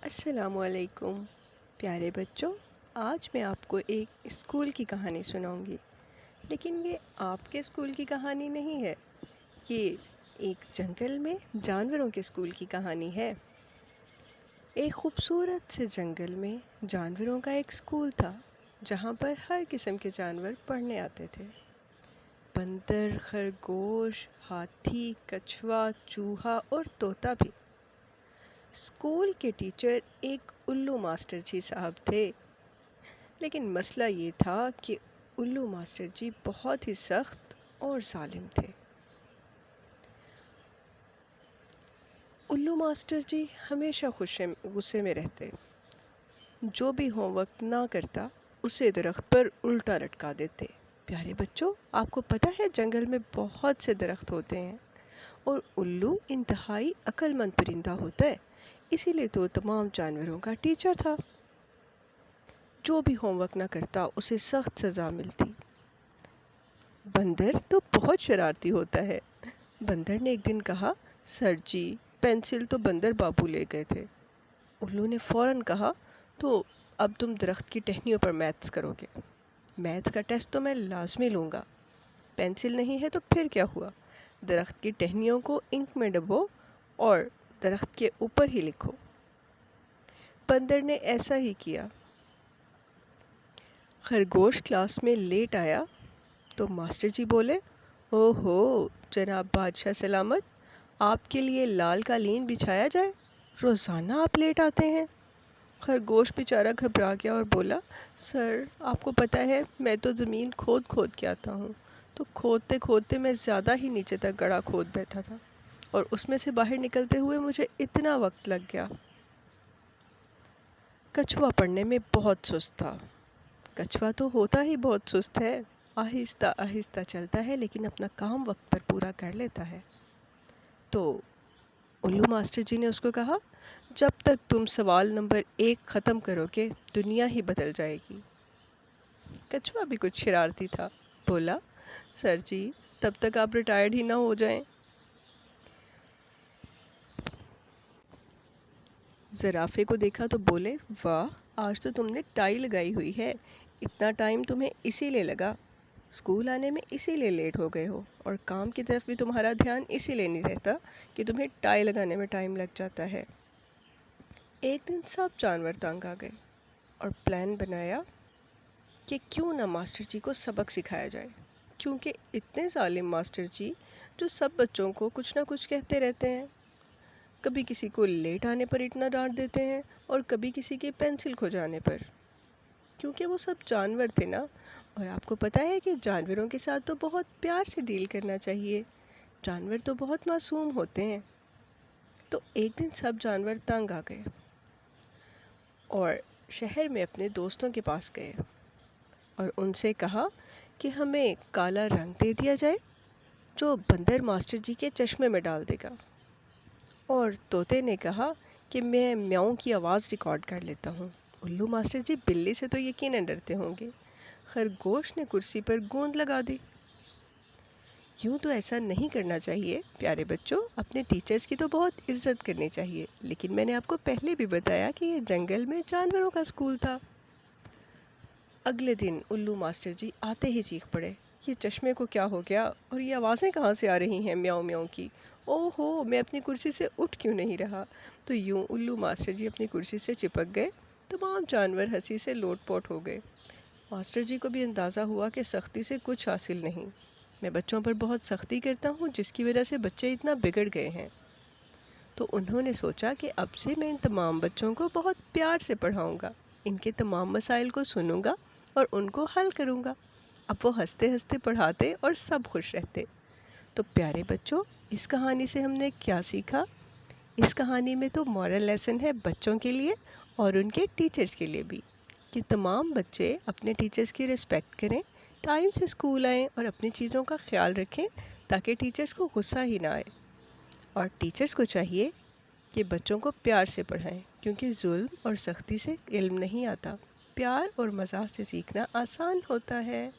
अस्सलामुअलैकुम प्यारे बच्चों। आज मैं आपको एक स्कूल की कहानी सुनाऊंगी। लेकिन ये आपके स्कूल की कहानी नहीं है। ये एक जंगल में जानवरों के स्कूल की कहानी है। एक खूबसूरत से जंगल में जानवरों का एक स्कूल था, जहाँ पर हर किस्म के जानवर पढ़ने आते थे। बंदर, खरगोश, हाथी, कछुआ, चूहा और तोता भी। स्कूल के टीचर एक उल्लू मास्टर जी साहब थे। लेकिन मसला ये था कि उल्लू मास्टर जी बहुत ही सख्त और जालिम थे। उल्लू मास्टर जी हमेशा गुस्से में रहते। जो भी होमवर्क ना करता उसे दरख्त पर उल्टा लटका देते। प्यारे बच्चों, आपको पता है जंगल में बहुत से दरख्त होते हैं और उल्लू इंतहाई अक्लमंद परिंदा होता है। इसीलिए तो तमाम जानवरों का टीचर था। जो भी होमवर्क ना करता उसे सख्त सज़ा मिलती। बंदर तो बहुत शरारती होता है। बंदर ने एक दिन कहा, सर जी, पेंसिल तो बंदर बाबू ले गए थे। उल्लू ने फौरन कहा, तो अब तुम दरख्त की टहनियों पर मैथ्स करोगे। मैथ्स का टेस्ट तो मैं लाजमी लूँगा। पेंसिल नहीं है तो फिर क्या हुआ, दरख्त की टहनियों को इंक में डुबो और दरख्त के ऊपर ही लिखो। बंदर ने ऐसा ही किया। खरगोश क्लास में लेट आया तो मास्टर जी बोले, ओहो जनाब बादशाह सलामत, आपके लिए लाल कालीन बिछाया जाए, रोज़ाना आप लेट आते हैं। खरगोश बेचारा घबरा गया और बोला, सर आपको पता है मैं तो ज़मीन खोद खोद के आता हूँ, तो खोदते खोदते मैं ज़्यादा ही नीचे तक गड्ढा खोद बैठा था और उसमें से बाहर निकलते हुए मुझे इतना वक्त लग गया। कछुआ पढ़ने में बहुत सुस्त था। कछुआ तो होता ही बहुत सुस्त है, आहिस्ता आहिस्ता चलता है लेकिन अपना काम वक्त पर पूरा कर लेता है। तो उल्लू मास्टर जी ने उसको कहा, जब तक तुम सवाल नंबर 1 ख़त्म करोगे दुनिया ही बदल जाएगी। कछुआ भी कुछ शरारती था, बोला, सर जी तब तक आप रिटायर्ड ही ना हो जाएं। ज़राफ़े को देखा तो बोले, वाह आज तो तुमने टाई लगाई हुई है, इतना टाइम तुम्हें इसीलिए लगा, स्कूल आने में इसीलिए लेट हो गए हो और काम की तरफ भी तुम्हारा ध्यान इसीलिए नहीं रहता कि तुम्हें टाई लगाने में टाइम लग जाता है। एक दिन सब जानवर तंग आ गए और प्लान बनाया कि क्यों ना मास्टर जी को सबक सिखाया जाए, क्योंकि इतने जालिम मास्टर जी जो सब बच्चों को कुछ ना कुछ कहते रहते हैं। कभी किसी को लेट आने पर इतना डांट देते हैं और कभी किसी की पेंसिल खो जाने पर, क्योंकि वो सब जानवर थे ना। और आपको पता है कि जानवरों के साथ तो बहुत प्यार से डील करना चाहिए, जानवर तो बहुत मासूम होते हैं। तो एक दिन सब जानवर तंग आ गए और शहर में अपने दोस्तों के पास गए और उनसे कहा कि हमें काला रंग दे दिया जाए जो बंदर मास्टर जी के चश्मे में डाल देगा। और तोते ने कहा कि मैं म्याऊं की आवाज़ रिकॉर्ड कर लेता हूँ। उल्लू मास्टर जी बिल्ली से तो यकीनन डरते होंगे। खरगोश ने कुर्सी पर गोंद लगा दी। यूँ तो ऐसा नहीं करना चाहिए प्यारे बच्चों, अपने टीचर्स की तो बहुत इज्जत करनी चाहिए। लेकिन मैंने आपको पहले भी बताया कि ये जंगल में जानवरों का स्कूल था। अगले दिन उल्लू मास्टर जी आते ही चीख पड़े, ये चश्मे को क्या हो गया और ये आवाज़ें कहाँ से आ रही हैं म्याऊं म्याऊं की। ओहो, मैं अपनी कुर्सी से उठ क्यों नहीं रहा। तो यूं उल्लू मास्टर जी अपनी कुर्सी से चिपक गए। तमाम जानवर हंसी से लोटपोट हो गए। मास्टर जी को भी अंदाज़ा हुआ कि सख्ती से कुछ हासिल नहीं। मैं बच्चों पर बहुत सख्ती करता हूँ जिसकी वजह से बच्चे इतना बिगड़ गए हैं। तो उन्होंने सोचा कि अब से मैं इन तमाम बच्चों को बहुत प्यार से पढ़ाऊँगा, इनके तमाम मसाइल को सुनूँगा और उनको हल करूँगा। अब वो हंसते हंसते पढ़ाते और सब खुश रहते। तो प्यारे बच्चों, इस कहानी से हमने क्या सीखा? इस कहानी में तो मॉरल लेसन है बच्चों के लिए और उनके टीचर्स के लिए भी, कि तमाम बच्चे अपने टीचर्स की रिस्पेक्ट करें, टाइम से स्कूल आएँ और अपनी चीज़ों का ख्याल रखें ताकि टीचर्स को गुस्सा ही ना आए। और टीचर्स को चाहिए कि बच्चों को प्यार से पढ़ाएं, क्योंकि जुल्म और सख्ती से इल्म नहीं आता, प्यार और मज़ाक से सीखना आसान होता है।